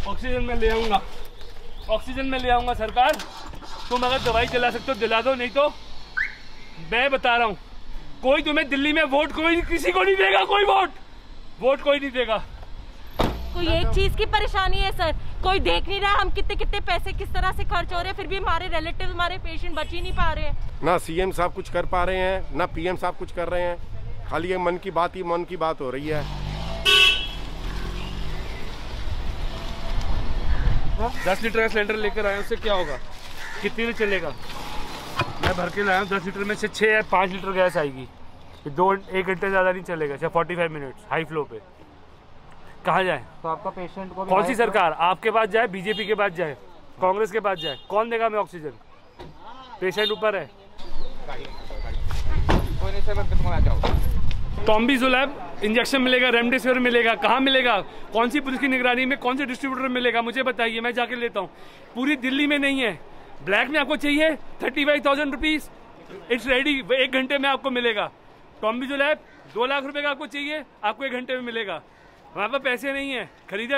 Oxygen में ले आऊंगा, ऑक्सीजन में ले आऊंगा सरकार। तुम अगर दवाई दिला सकते हो दिला दो, नहीं तो मैं बता रहा हूँ कोई तुम्हें दिल्ली में वोट कोई किसी को नहीं देगा, कोई वोट कोई नहीं देगा। कोई एक चीज की परेशानी है सर, कोई देख नहीं रहा हम कितने कितने पैसे किस तरह से खर्च हो रहे हैं, फिर भी हमारे रिलेटिव हमारे पेशेंट बच ही नहीं पा रहे हैं। ना सीएम साहब कुछ कर पा रहे हैं, ना पीएम साहब कुछ कर रहे हैं, खाली ये मन की बात ही मन की बात हो रही है। 10 लीटर का सिलेंडर लेकर आया, उससे क्या होगा, कितनी में चलेगा? मैं भर के लाया हूँ, 10 लीटर में से 6 या 5 लीटर गैस आएगी। 1 घंटे ज़्यादा नहीं चलेगा, सिर्फ 45 मिनट्स हाई फ्लो पे। कहाँ जाए? तो आपका पेशेंट को कौन सी सरकार आपके पास जाए, बीजेपी के पास जाए, कांग्रेस के पास जाए, कौन देगा हमें ऑक्सीजन? पेशेंट ऊपर है। टॉम्बीजुलैब इंजेक्शन मिलेगा, रेमडेसिविर मिलेगा, कहाँ मिलेगा? कौन सी पुलिस की निगरानी में कौन से डिस्ट्रीब्यूटर मिलेगा, मुझे बताइए, मैं जाके लेता हूँ। पूरी दिल्ली में नहीं है, ब्लैक में आपको चाहिए 35,000 रुपीज, इट्स रेडी, 1 घंटे में आपको मिलेगा। टॉम्बीजुलैब 2 लाख रुपए का आपको चाहिए, आपको 1 घंटे में मिलेगा। हमारे पास पैसे नहीं है, खरीदे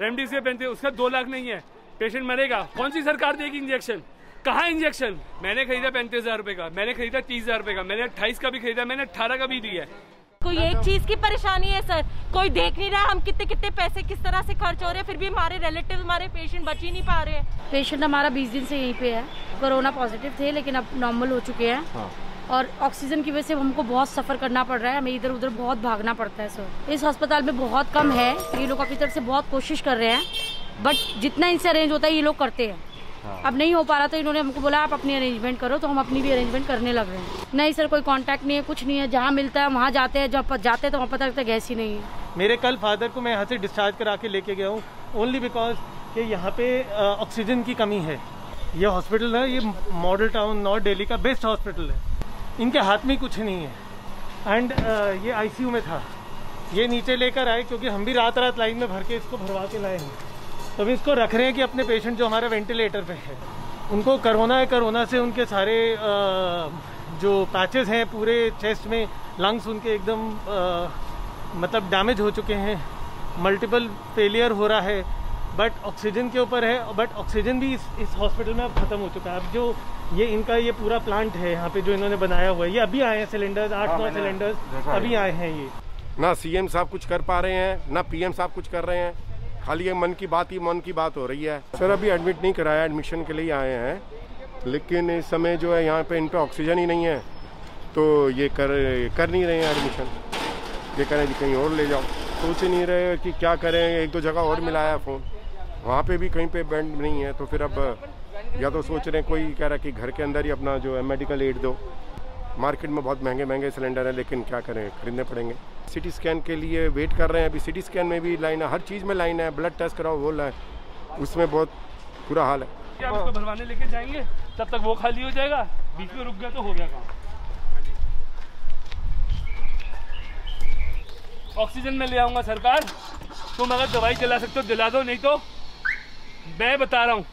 रेमडेसिविर पहनते, उसका 2 लाख नहीं है, पेशेंट मरेगा। कौन सी सरकार देगी इंजेक्शन? कहाँ इंजेक्शन? मैंने खरीदा 35,000 रुपए का, मैंने खरीदा 30,000 रुपए का, मैंने 28 का भी खरीदा, मैंने 18 का भी दिया है। कोई एक चीज की परेशानी है सर, कोई देख नहीं रहा हम कितने कितने पैसे किस तरह से खर्च हो रहे हैं, फिर भी हमारे रिलेटिव हमारे पेशेंट बच ही नहीं पा रहे हैं। पेशेंट हमारा 20 दिन से यहीं पे है, कोरोना पॉजिटिव थे लेकिन अब नॉर्मल हो चुके हैं। हाँ। और ऑक्सीजन की वजह से हमको बहुत सफर करना पड़ रहा है, हमें इधर उधर बहुत भागना पड़ता है सर। इस अस्पताल में बहुत कम है, ये लोग अपनी तरफ से बहुत कोशिश कर रहे हैं, बट जितना इनसे अरेंज होता है ये लोग करते हैं। हाँ। अब नहीं हो पा रहा तो इन्होंने हमको बोला आप अपनी अरेंजमेंट करो, तो हम अपनी भी अरेंजमेंट करने लग रहे हैं। नहीं सर, कोई कांटेक्ट नहीं है, कुछ नहीं है, जहाँ मिलता है वहाँ जाते हैं, जब जाते हैं तो वहाँ पता लगता है गैस ही नहीं है। मेरे कल फादर को मैं यहाँ से डिस्चार्ज करा के लेके गया हूँ, ओनली बिकॉज कि यहाँ पे ऑक्सीजन की कमी है। ये हॉस्पिटल है, ये मॉडल टाउन नॉर्थ दिल्ली का बेस्ट हॉस्पिटल है, इनके हाथ में कुछ नहीं है। एंड ये आईसीयू में था, ये नीचे लेकर आए क्योंकि हम भी रात रात लाइन में भर के इसको भरवा के लाए हैं। तो अभी इसको रख रहे हैं कि अपने पेशेंट जो हमारे वेंटिलेटर पे है उनको कोरोना है, कोरोना से उनके सारे जो पैचेस हैं पूरे चेस्ट में, लंग्स उनके एकदम मतलब डैमेज हो चुके हैं, मल्टीपल फेलियर हो रहा है। बट ऑक्सीजन के ऊपर है, बट ऑक्सीजन भी इस हॉस्पिटल में अब खत्म हो चुका है। अब जो ये इनका ये पूरा प्लांट है यहाँ पे जो इन्होंने बनाया हुआ है, ये अभी आए हैं सिलेंडर्स, 8-9 सिलेंडर्स अभी आए हैं। ये ना सीएम साहब कुछ कर पा रहे हैं, ना पीएम साहब कुछ कर रहे हैं, खाली ये मन की बात ही मन की बात हो रही है। सर अभी एडमिट नहीं कराया, एडमिशन के लिए आए हैं, लेकिन इस समय जो है यहाँ पे इन पे ऑक्सीजन ही नहीं है, तो ये कर नहीं रहे हैं एडमिशन। ये कह रहे हैं कहीं और ले जाओ, सोच ही नहीं रहे कि क्या करें। 1-2 जगह और मिलाया फ़ोन, वहाँ पे भी कहीं पे बेड नहीं है, तो फिर अब या तो सोच रहे हैं, कोई कह रहा है कि घर के अंदर ही अपना जो है मेडिकल एड दो। मार्केट में बहुत महंगे महंगे सिलेंडर है, लेकिन क्या करें, खरीदने पड़ेंगे। सिटी स्कैन के लिए वेट कर रहे हैं, अभी सिटी स्कैन में भी लाइन है, हर चीज़ में लाइन है, ब्लड टेस्ट कराओ वो लाइन, उसमें बहुत बुरा हाल है। क्या उसको भरवाने लेके जाएंगे, तब तक वो खाली हो जाएगा, बीच में रुक गया तो हो गया काम। ऑक्सीजन में ले आऊंगा सरकार, तुम अगर दवाई दिला सकते हो दिला दो, नहीं तो मैं बता रहा हूँ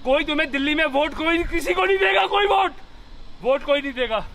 कोई तुम्हें दिल्ली में वोट कोई किसी को नहीं देगा, कोई वोट कोई नहीं देगा।